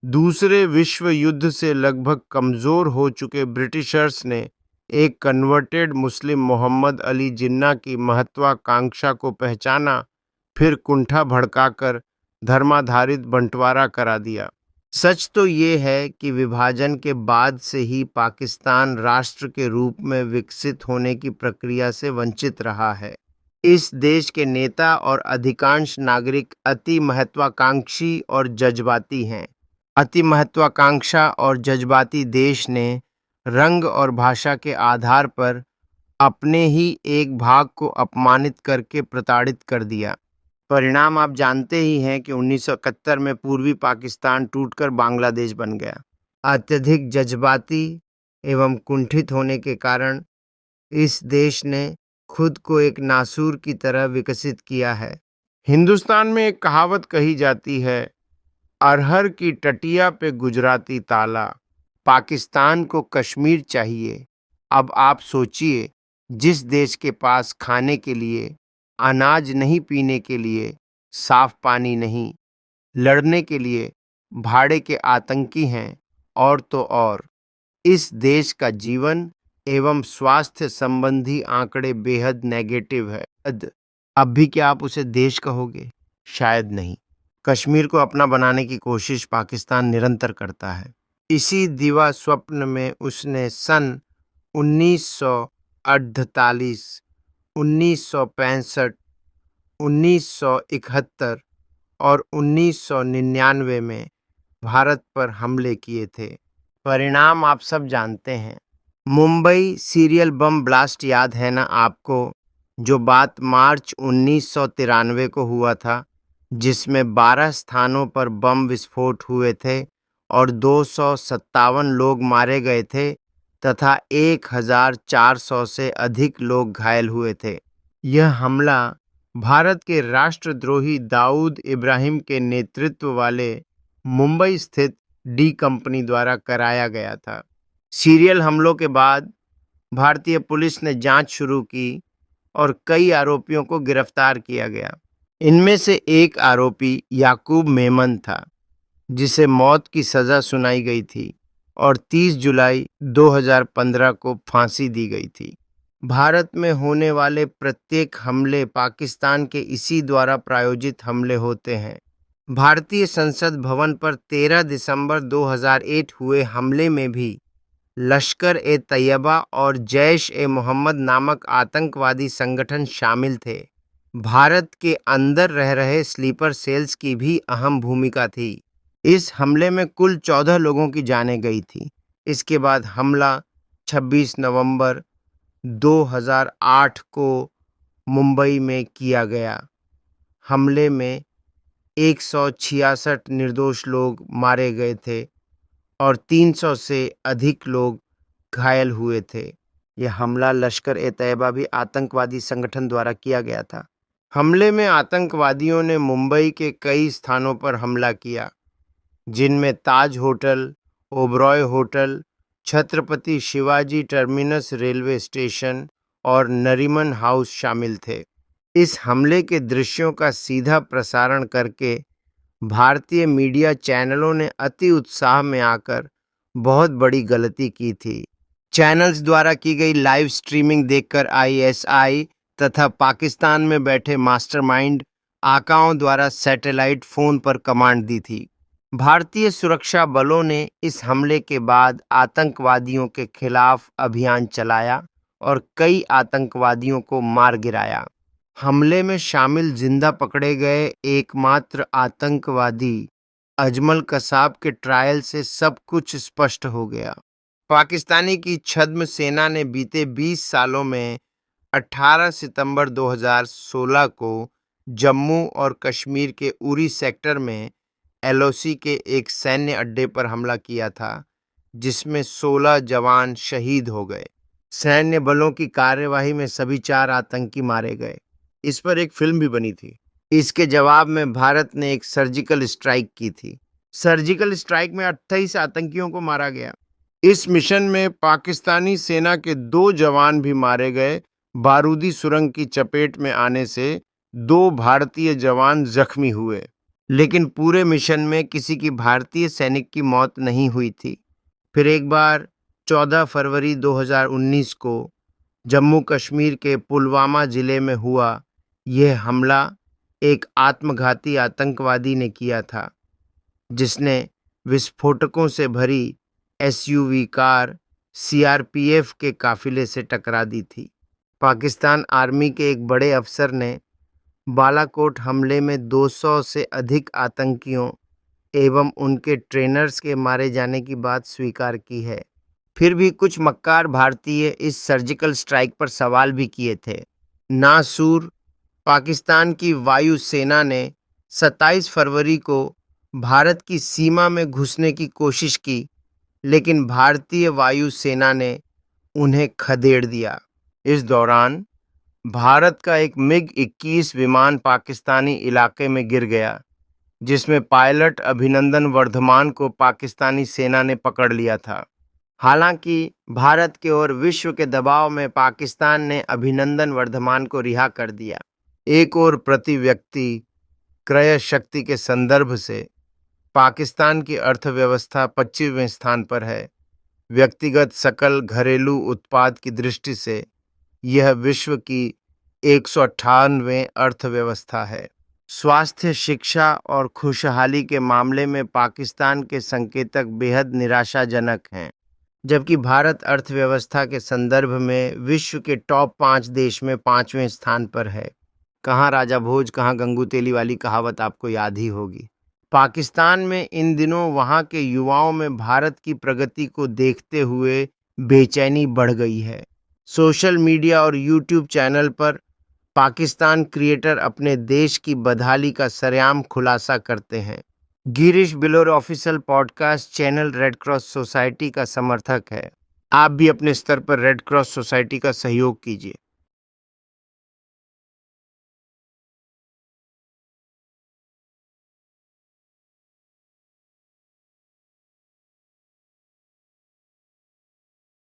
दूसरे विश्व युद्ध से लगभग कमज़ोर हो चुके ब्रिटिशर्स ने एक कन्वर्टेड मुस्लिम मोहम्मद अली जिन्ना की महत्वाकांक्षा को पहचाना, फिर कुंठा भड़काकर धर्माधारित बंटवारा करा दिया। सच तो ये है कि विभाजन के बाद से ही पाकिस्तान राष्ट्र के रूप में विकसित होने की प्रक्रिया से वंचित रहा है। इस देश के नेता और अधिकांश नागरिक अति महत्वाकांक्षी और जज्बाती हैं। अति महत्वाकांक्षा और जज्बाती देश ने रंग और भाषा के आधार पर अपने ही एक भाग को अपमानित करके प्रताड़ित कर दिया। परिणाम आप जानते ही हैं कि 1971 में पूर्वी पाकिस्तान टूटकर बांग्लादेश बन गया। अत्यधिक जज्बाती एवं कुंठित होने के कारण इस देश ने खुद को एक नासूर की तरह विकसित किया है। हिंदुस्तान में एक कहावत कही जाती है, अरहर की टटिया पे गुजराती ताला। पाकिस्तान को कश्मीर चाहिए। अब आप सोचिए, जिस देश के पास खाने के लिए अनाज नहीं, पीने के लिए साफ पानी नहीं, लड़ने के लिए भाड़े के आतंकी हैं, और तो और इस देश का जीवन एवं स्वास्थ्य संबंधी आंकड़े बेहद नेगेटिव है। अब भी क्या आप उसे देश कहोगे? शायद नहीं। कश्मीर को अपना बनाने की कोशिश पाकिस्तान निरंतर करता है। इसी दिवा स्वप्न में उसने सन 1948, 1965, 1971 और 1999 में भारत पर हमले किए थे। परिणाम आप सब जानते हैं। मुंबई सीरियल बम ब्लास्ट याद है ना आपको, जो बात मार्च 1993 को हुआ था, जिसमें 12 स्थानों पर बम विस्फोट हुए थे और 257 लोग मारे गए थे तथा 1400 से अधिक लोग घायल हुए थे। यह हमला भारत के राष्ट्रद्रोही दाऊद इब्राहिम के नेतृत्व वाले मुंबई स्थित डी कंपनी द्वारा कराया गया था। सीरियल हमलों के बाद भारतीय पुलिस ने जांच शुरू की और कई आरोपियों को गिरफ्तार किया गया। इनमें से एक आरोपी याकूब मेमन था, जिसे मौत की सज़ा सुनाई गई थी और 30 जुलाई 2015 को फांसी दी गई थी। भारत में होने वाले प्रत्येक हमले पाकिस्तान के इसी द्वारा प्रायोजित हमले होते हैं। भारतीय संसद भवन पर 13 दिसंबर 2001 हुए हमले में भी लश्कर-ए-तैयबा और जैश-ए-मोहम्मद नामक आतंकवादी संगठन शामिल थे। भारत के अंदर रह रहे स्लीपर सेल्स की भी अहम भूमिका थी। इस हमले में कुल 14 लोगों की जानें गई थी। इसके बाद हमला 26 नवंबर 2008 को मुंबई में किया गया। हमले में 166 निर्दोष लोग मारे गए थे और 300 से अधिक लोग घायल हुए थे। यह हमला लश्कर-ए-तैयबा भी आतंकवादी संगठन द्वारा किया गया था। हमले में आतंकवादियों ने मुंबई के कई स्थानों पर हमला किया, जिनमें Taj hotel, Oberoi hotel, Chhatrapati Shivaji terminus railway station और नरीमन हाउस शामिल थे। इस हमले के दृश्यों का सीधा प्रसारण करके भारतीय मीडिया चैनलों ने अति उत्साह में आकर बहुत बड़ी गलती की थी। चैनल्स द्वारा की गई लाइव स्ट्रीमिंग देखकर आईएसआई तथा पाकिस्तान में बैठे मास्टरमाइंड आकाओं द्वारा सैटेलाइट फ़ोन पर कमांड दी थी। भारतीय सुरक्षा बलों ने इस हमले के बाद आतंकवादियों के खिलाफ अभियान चलाया और कई आतंकवादियों को मार गिराया। हमले में शामिल जिंदा पकड़े गए एकमात्र आतंकवादी अजमल कसाब के ट्रायल से सब कुछ स्पष्ट हो गया। पाकिस्तानी की छद्म सेना ने बीते 20 सालों में 18 सितंबर 2016 को जम्मू और कश्मीर के उरी सेक्टर में एलओसी के एक सैन्य अड्डे पर हमला किया था, जिसमें 16 जवान शहीद हो गए। सैन्य बलों की कार्यवाही में सभी 4 आतंकी मारे गए। इस पर एक फिल्म भी बनी थी। इसके जवाब में भारत ने एक सर्जिकल स्ट्राइक की थी। सर्जिकल स्ट्राइक में 28 आतंकियों को मारा गया। इस मिशन में पाकिस्तानी सेना के 2 जवान भी मारे गए। बारूदी सुरंग की चपेट में आने से 2 भारतीय जवान जख्मी हुए। लेकिन पूरे मिशन में किसी की भारतीय सैनिक की मौत नहीं हुई थी। फिर एक बार 14 फरवरी 2019 को जम्मू कश्मीर के पुलवामा जिले में हुआ यह हमला एक आत्मघाती आतंकवादी ने किया था, जिसने विस्फोटकों से भरी एसयूवी कार सीआरपीएफ के काफिले से टकरा दी थी। पाकिस्तान आर्मी के एक बड़े अफसर ने बालाकोट हमले में 200 से अधिक आतंकियों एवं उनके ट्रेनर्स के मारे जाने की बात स्वीकार की है। फिर भी कुछ मक्कार भारतीय इस सर्जिकल स्ट्राइक पर सवाल भी किए थे। नासूर पाकिस्तान की वायु सेना ने 27 फरवरी को भारत की सीमा में घुसने की कोशिश की, लेकिन भारतीय वायु सेना ने उन्हें खदेड़ दिया। इस दौरान भारत का एक मिग-21 विमान पाकिस्तानी इलाके में गिर गया, जिसमें पायलट अभिनंदन वर्धमान को पाकिस्तानी सेना ने पकड़ लिया था। हालांकि भारत के और विश्व के दबाव में पाकिस्तान ने अभिनंदन वर्धमान को रिहा कर दिया। एक और प्रति व्यक्ति क्रय शक्ति के संदर्भ से पाकिस्तान की अर्थव्यवस्था 25वें स्थान पर है। व्यक्तिगत सकल घरेलू उत्पाद की दृष्टि से यह विश्व की 198वें अर्थव्यवस्था है। स्वास्थ्य, शिक्षा और खुशहाली के मामले में पाकिस्तान के संकेतक बेहद निराशाजनक हैं, जबकि भारत अर्थव्यवस्था के संदर्भ में विश्व के टॉप 5 देश में 5वें स्थान पर है। कहाँ राजा भोज, कहाँ गंगू तेली वाली कहावत आपको याद ही होगी। पाकिस्तान में इन दिनों वहाँ के युवाओं में भारत की प्रगति को देखते हुए बेचैनी बढ़ गई है। सोशल मीडिया और यूट्यूब चैनल पर पाकिस्तान क्रिएटर अपने देश की बदहाली का सरेआम खुलासा करते हैं। Girish Bilor official podcast channel red cross society का समर्थक है। आप भी अपने स्तर पर रेड क्रॉस सोसाइटी का सहयोग कीजिए।